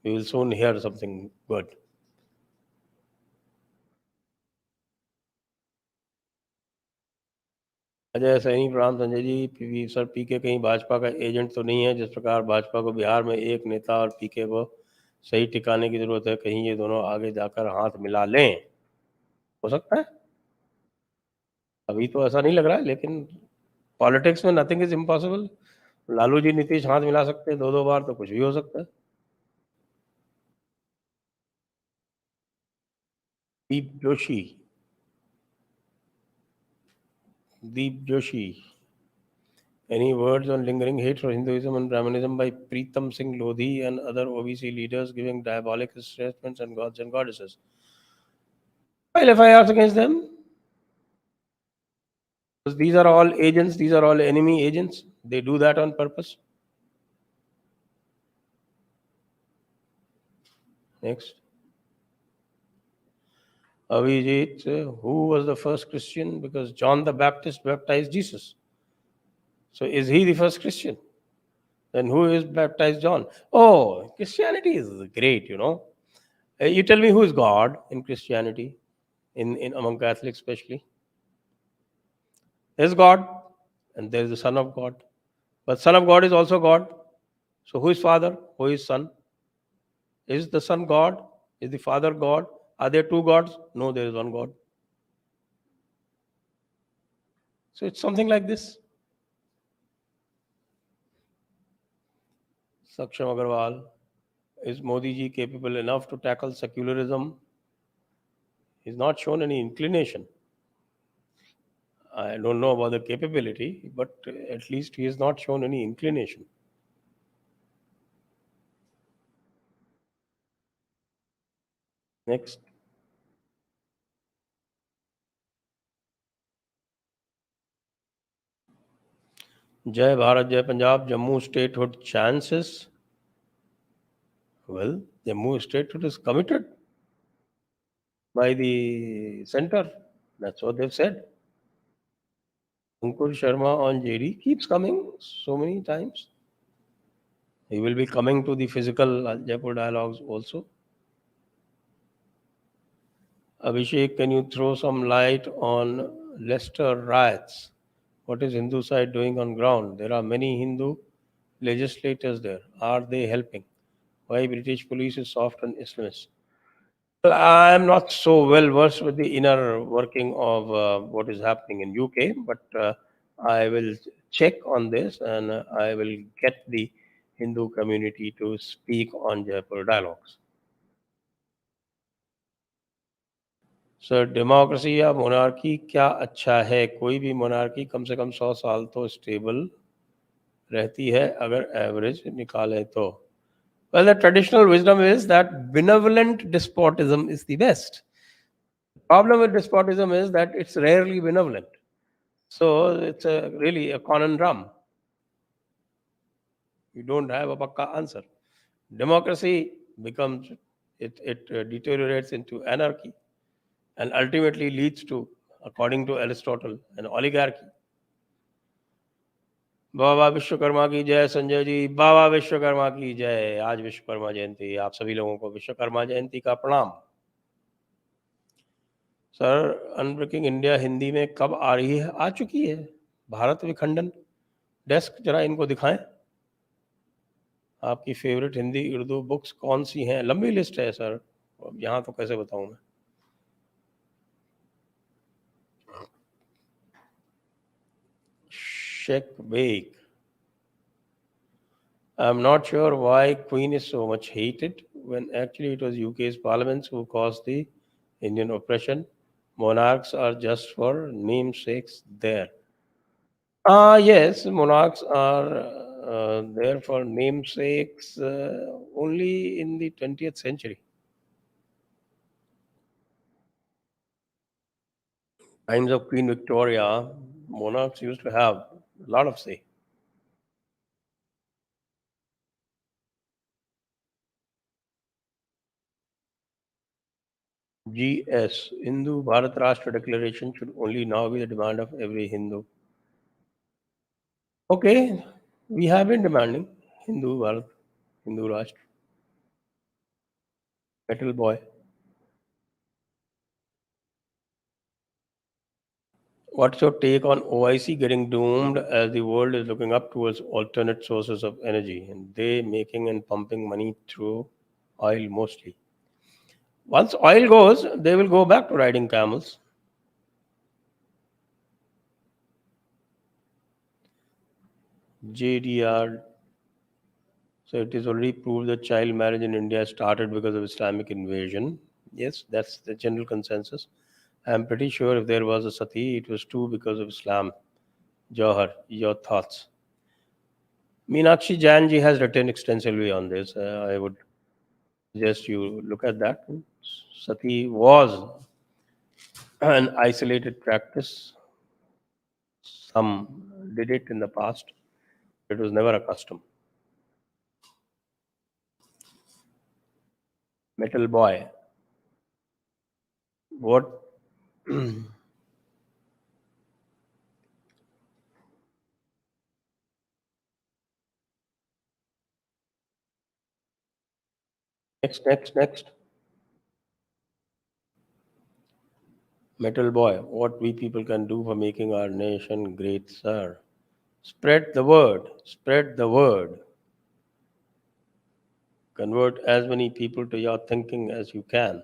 [SPEAKER 1] We will soon hear something good. Ajay Saini, प्रणाम Sanjay ji. Sir पीके कहीं भाजपा का agent तो नहीं है? जिस प्रकार भाजपा को बिहार में एक नेता और पीके को सही ठिकाने की जरूरत है, कहीं ये दोनों आगे जाकर हाथ मिला लें? हो सकता है, अभी तो ऐसा नहीं लग रहा है, लेकिन पॉलिटिक्स में nothing is impossible. Lalu ji Nitish हाथ मिला सकते हैं 2-2 बार, तो कुछ भी हो सकता है। दीप जोशी, दीप Joshi, any words on lingering hate for Hinduism and Brahmanism by Preetam Singh Lodhi and other OBC leaders giving diabolic assessments on gods and goddesses? File FIRs against them. Because these are all agents, these are all enemy agents. They do that on purpose. Next. Ajit, who was the first Christian? Because John the Baptist baptized Jesus. So is he the first Christian? Then who is baptized John? Oh, Christianity is great, you know. You tell me, who is God in Christianity, in among Catholics especially? There's God, and there's the Son of God. But Son of God is also God. So who is Father? Who is Son? Is the Son God? Is the Father God? Are there two gods? No, there is one God. So it's something like this. Saksham Agarwal, is Modi ji capable enough to tackle secularism? He's not shown any inclination. I don't know about the capability, but at least he has not shown any inclination. Next. Jai Bharat, Jai Punjab, Jammu statehood chances? Well, Jammu statehood is committed by the center. That's what they've said. Ankur Sharma on JD keeps coming so many times. He will be coming to the physical Jaipur dialogues also. Abhishek, can you throw some light on Leicester riots? What is Hindu side doing on ground? There are many Hindu legislators there. Are they helping? Why British police is soft on Islamists? Well, I am not so well versed with the inner working of what is happening in UK, but I will check on this, and I will get the Hindu community to speak on Jaipur dialogues. Sir, democracy या monarchy क्या अच्छा है? कोई भी monarchy कम से कम 100 साल तो stable रहती है, अगर एवरेज निकाले तो. Well, the traditional wisdom is that benevolent despotism is the best. The problem with despotism is that it's rarely benevolent. So it's really a conundrum. You don't have a pakka answer. Democracy becomes, it deteriorates into anarchy and ultimately leads to, according to Aristotle, an oligarchy. बाबा विश्वकर्मा की जय संजय जी, बाबा विश्वकर्मा की जय। आज विश्वकर्मा जयंती, आप सभी लोगों को विश्वकर्मा जयंती का प्रणाम। सर, अनब्रेकिंग इंडिया हिंदी में कब आ रही है? आ चुकी है। भारत विखंडन, डेस्क जरा इनको दिखाएं। आपकी फेवरेट हिंदी उर्दू बुक्स कौन सी हैं? लंबी लिस्ट है सर, अब यहाँ तो कैसे बताऊं मैं। Shake bake, I'm not sure why Queen is so much hated when actually it was UK's parliaments who caused the Indian oppression. Monarchs are just for namesakes there. Yes, monarchs are there for namesakes only in the 20th century. Times of Queen Victoria, monarchs used to have a lot of say. GS, Hindu Bharat Rashtra Declaration should only now be the demand of every Hindu. Okay, we have been demanding Hindu Bharat, Hindu Rashtra, Metal Boy. What's your take on OIC getting doomed as the world is looking up towards alternate sources of energy and they making and pumping money through oil mostly? Once oil goes, they will go back to riding camels. JDR, so it is already proved that child marriage in India started because of Islamic invasion. Yes, that's the general consensus. I'm pretty sure if there was a sati, it was too because of Islam. Johar, your thoughts? Meenakshi Janji has written extensively on this. I would suggest you look at that. Sati was an isolated practice. Some did it in the past. It was never a custom. Metal Boy. What? Next. Metal Boy. What we people can do for making our nation great, sir. Spread the word. Spread the word. Convert as many people to your thinking as you can.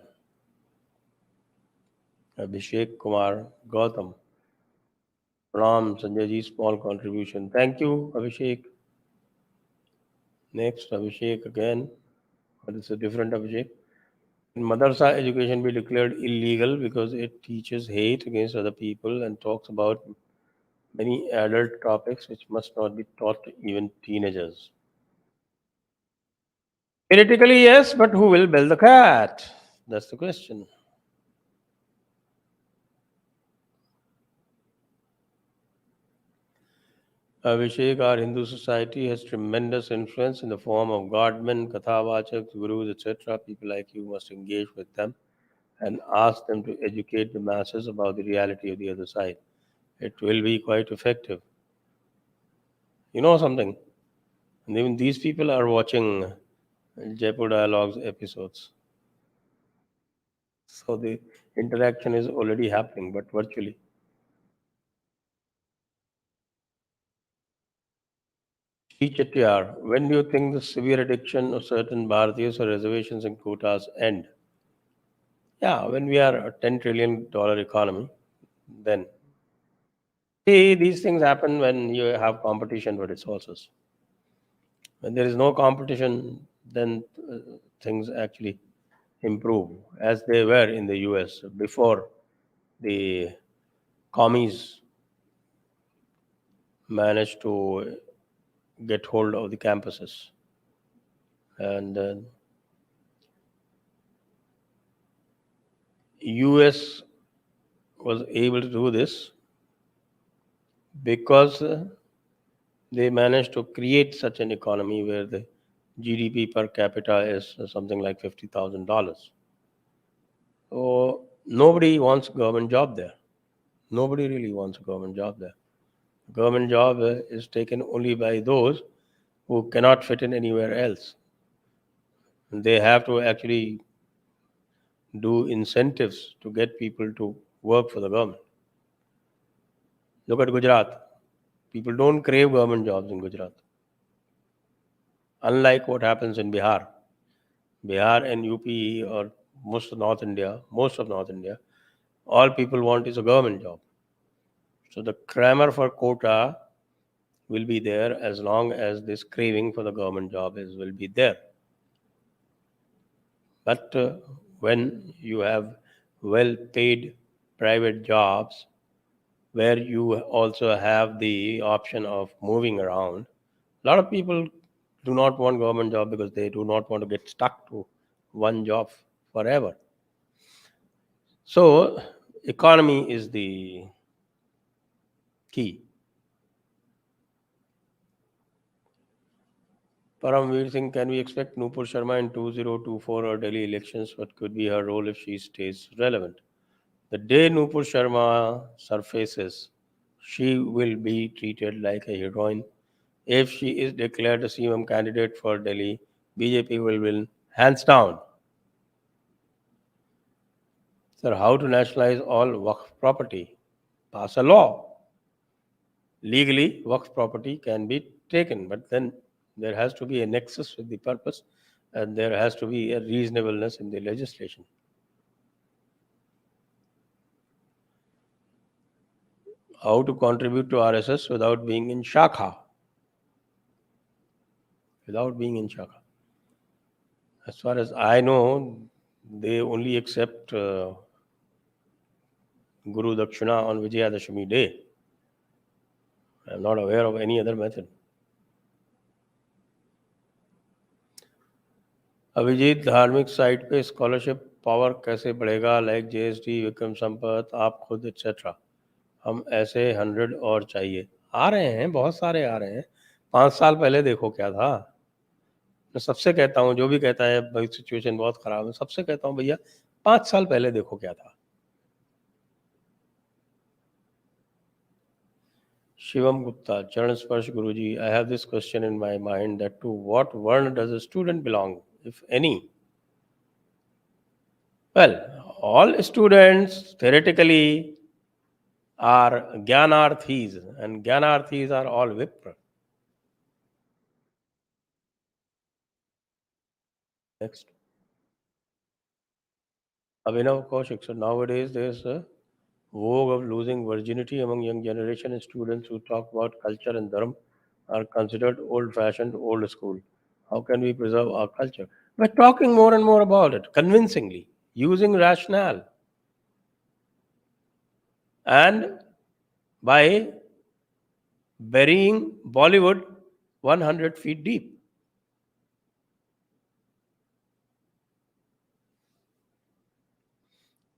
[SPEAKER 1] Abhishek Kumar Gautam. Ram Sanjay ji, small contribution. Thank you, Abhishek. Next, Abhishek again. But it's a different Abhishek. In Madrasa, education be declared illegal because it teaches hate against other people and talks about many adult topics which must not be taught to even teenagers. Theoretically, yes, but who will bell the cat? That's the question. Abhishek, our Hindu society has tremendous influence in the form of godmen, kathavachaks, gurus, etc. People like you must engage with them and ask them to educate the masses about the reality of the other side. It will be quite effective. You know something? And even these people are watching Jaipur Dialogues episodes. So the interaction is already happening, but virtually. Sri Chettiar, when do you think the severe addiction of certain Bharatiyas for reservations and quotas end? Yeah, when we are a $10 trillion economy, then. See, these things happen when you have competition for resources. When there is no competition, then things actually improve as they were in the US before the commies managed to get hold of the campuses. And US was able to do this because they managed to create such an economy where the GDP per capita is something like $50,000. So nobody wants a government job there. Nobody really wants a government job there. A government job is taken only by those who cannot fit in anywhere else. They have to actually do incentives to get people to work for the government. Look at Gujarat. People don't crave government jobs in Gujarat. Unlike what happens in Bihar. Bihar and UP or most of North India, all people want is a government job. So the clamor for quota will be there as long as this craving for the government job will be there. But when you have well paid private jobs where you also have the option of moving around, a lot of people do not want government job because they do not want to get stuck to one job forever. So economy is the key. Paramveer Singh, can we expect Nupur Sharma in 2024 or Delhi elections? What could be her role if she stays relevant? The day Nupur Sharma surfaces, she will be treated like a heroine. If she is declared a CM candidate for Delhi, BJP will win hands down. Sir, how to nationalize all Waqf property? Pass a law. Legally, Waqf property can be taken, but then there has to be a nexus with the purpose and there has to be a reasonableness in the legislation. How to contribute to RSS without being in Shakha? Without being in Shakha. As far as I know, they only accept Guru Dakshina on Vijayadashami day. I am not aware of any other method. Abhijeet, धार्मिक site पे scholarship power कैसे बढ़ेगा? Like JSD, Vikram Sampat, आप खुद etcetera. हम ऐसे 100 और चाहिए. आ रहे हैं, बहुत सारे आ रहे हैं. 5 साल पहले देखो क्या था. मैं सबसे कहता हूँ, जो भी कहता है भाई सिचुएशन बहुत खराब है, सबसे कहता हूँ भैया 5 साल पहले देखो क्या था. Shivam Gupta, Charan Sparsh Guruji, I have this question in my mind that to what varna does a student belong, if any? Well, all students theoretically are Gyanarthis, and Gyanarthis are all Vipra. Next. Abhinav Kaushik. So nowadays there's a vogue of losing virginity among young generation, and students who talk about culture and dharma are considered old-fashioned, old school. How can we preserve our culture? By talking more and more about it, convincingly, using rationale, and by burying Bollywood 100 feet deep.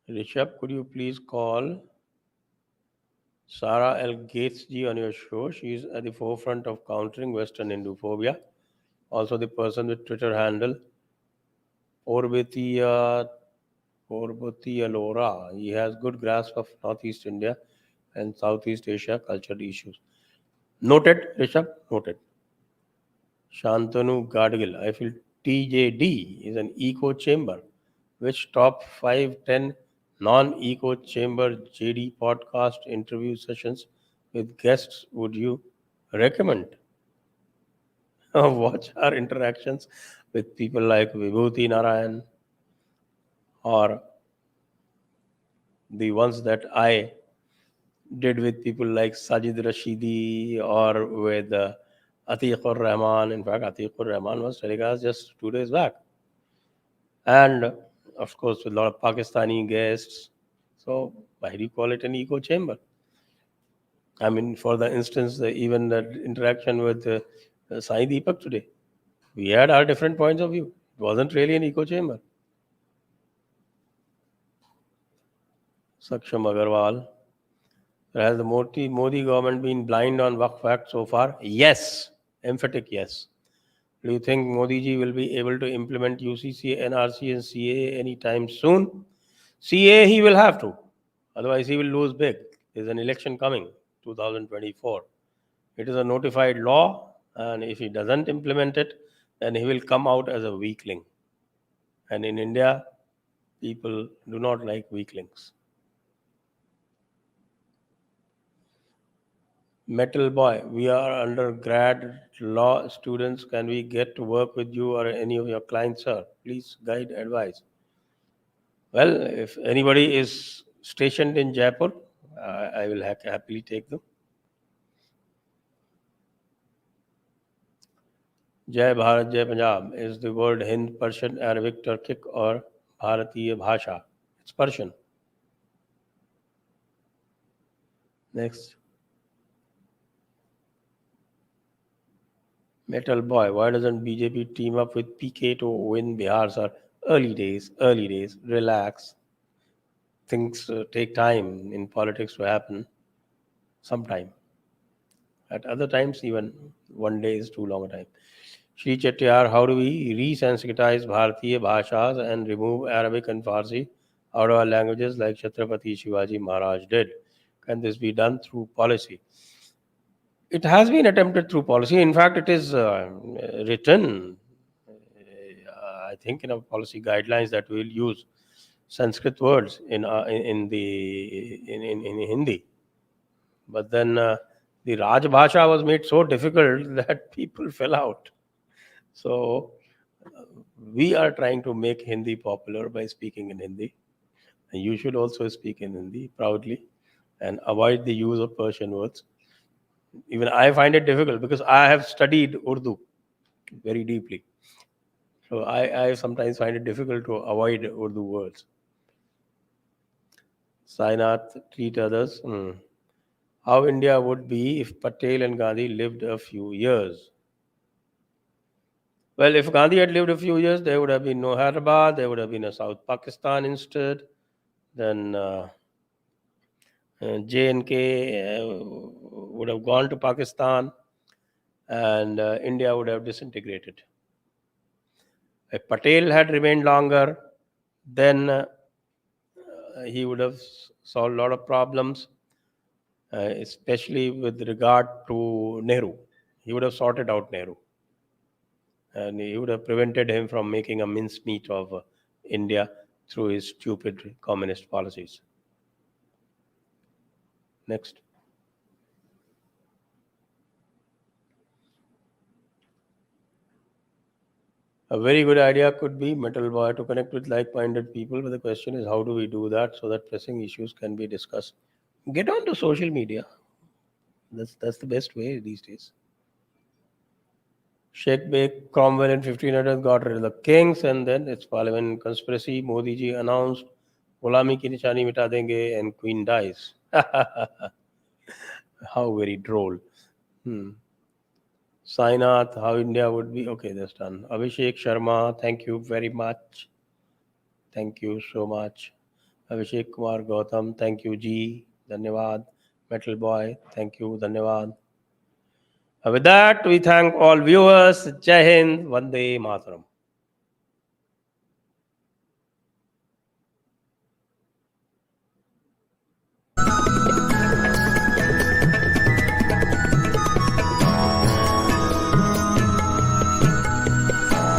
[SPEAKER 1] Rishabh, could you please call Sarah L. Gates ji on your show? She is at the forefront of countering Western Hinduphobia. Also, the person with Twitter handle Orbitiya Lora. He has good grasp of Northeast India and Southeast Asia cultural issues. Noted, Rishabh. Noted. Shantanu Gadgil. I feel TJD is an echo chamber. Which top 5-10 non-echo chamber JD podcast interview sessions with guests would you recommend? Watch our interactions with people like Vibhuti Narayan or the ones that I did with people like Sajid Rashidi or with Atiqur Rahman. In fact, Atiqur Rahman was telecast just 2 days back. And of course, with a lot of Pakistani guests. So, why do you call it an echo chamber? I mean, for the instance, even that interaction with Sai Deepak today, we had our different points of view. It wasn't really an echo chamber. Saksham Agarwal. Has the Modi government been blind on Waqf Act so far? Yes. Emphatic yes. Do you think Modi ji will be able to implement UCC, NRC and CA anytime soon? CA he will have to, otherwise he will lose big. There's an election coming, 2024. It is a notified law, and if he doesn't implement it, then he will come out as a weakling. And in India, people do not like weaklings. Metal Boy, we are undergrad law students. Can we get to work with you or any of your clients, sir? Please guide, advise. Well, if anybody is stationed in Jaipur, I will happily take them. Jai Bharat, Jai Punjab. Is the word Hind Persian, Arabic, Turkic, or Bharatiya Bhasha? It's Persian. Next. Metal Boy, why doesn't BJP team up with PK to win Bihar, sir? Early days, early days. Relax. Things take time in politics to happen. Sometime. At other times, even one day is too long a time. Shri Chettiar, how do we resensitize Bharatiya Bhashas and remove Arabic and Farsi out of our languages like Chhatrapati Shivaji Maharaj did? Can this be done through policy? It has been attempted through policy. In fact, it is written, I think, in our policy guidelines that we will use Sanskrit words in Hindi. But then the Raj Bhasha was made so difficult that people fell out. So we are trying to make Hindi popular by speaking in Hindi. And you should also speak in Hindi proudly and avoid the use of Persian words. Even I find it difficult because I have studied Urdu very deeply. So I sometimes find it difficult to avoid Urdu words. Sainath, treat others. How India would be if Patel and Gandhi lived a few years. Well, if Gandhi had lived a few years, there would have been no Hyderabad, there would have been a South Pakistan instead. Then J&K would have gone to Pakistan, and India would have disintegrated. If Patel had remained longer, then he would have solved a lot of problems, especially with regard to Nehru. He would have sorted out Nehru. And he would have prevented him from making a mincemeat of India through his stupid communist policies. Next. A very good idea could be, Metal Boy, to connect with like-minded people, but the question is how do we do that so that pressing issues can be discussed? Get onto social media. That's the best way these days. Sheikh Beg Cromwell in 1500 got rid of the kings, and then it's parliament conspiracy. Modi ji announced Gulami ki nishani mita denge, and Queen dies. How very droll. Sainath, how India would be. Okay, that's done. Abhishek Sharma, thank you very much. Thank you so much. Abhishek Kumar Gautam, thank you. G, Dhanyavad. Metal Boy, thank you. Dhanyavad. With that, we thank all viewers. Jai Hind, Vande Mataram.